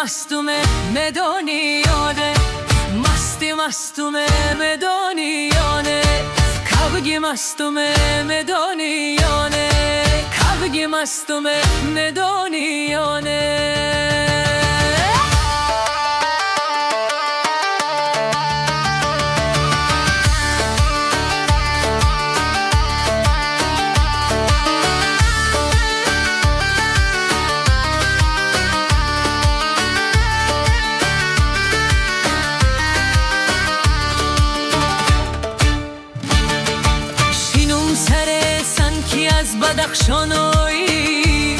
مستومه دنیانه مستومه دنیانه کبگی مستومه دنیانه کبگی مستومه دنیانه بدخشانایی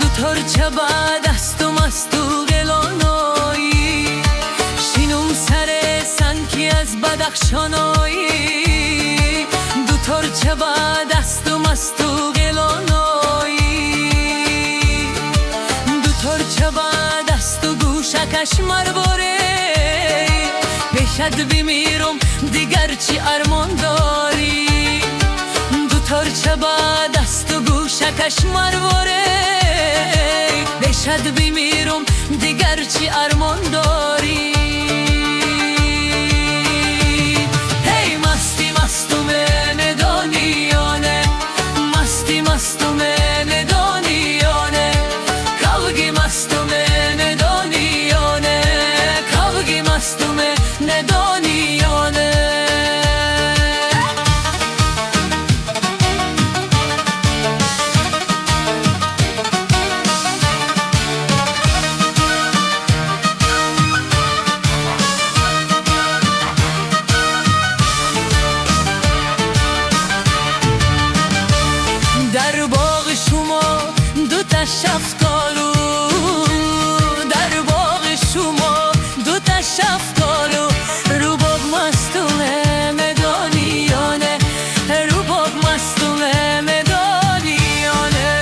دو ترچه بعد است و مستو گلانایی شینم سر سنکی از بدخشانایی دو ترچه بعد است و مستو گلانایی دو ترچه بعد است و گوشکش مرباره بشد بمیرم دیگر چی ارمان داری ترچه بعد است و گوشکش مرواره بشد بمیرم دیگر چی ارمان داری هی مستی مستومه دنیانه مستی مستومه دنیانه کبگی مستومه دنیانه کبگی مستومه دنیانه در باغ شما دو تا شفتالو در باغ شما دو تا شفتالو رباب مستومه دنیانه رباب مستومه دنیانه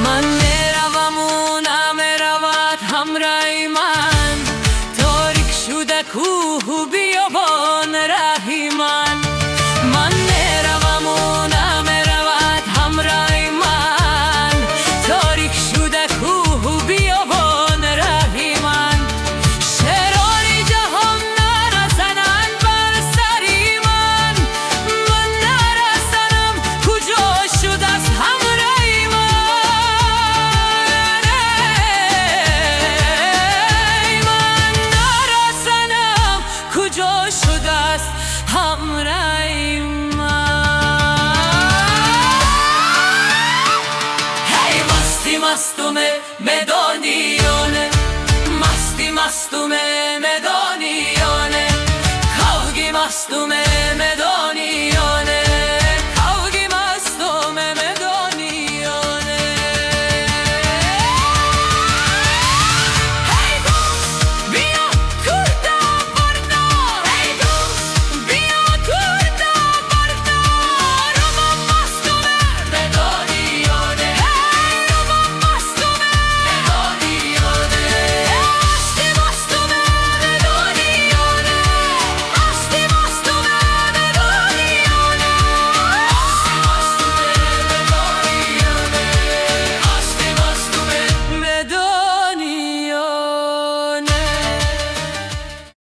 من میروم و نمیرود همراه من تاریک شده کوه و بیابان راهی من من میروم و نمیرود همراه من تاریک شده کوه و بیابان راهی من شراری جهان نرسنند بر سری من من نرسنم کجا شده است همراه من کجا شده است همراه من هی مستی مستومه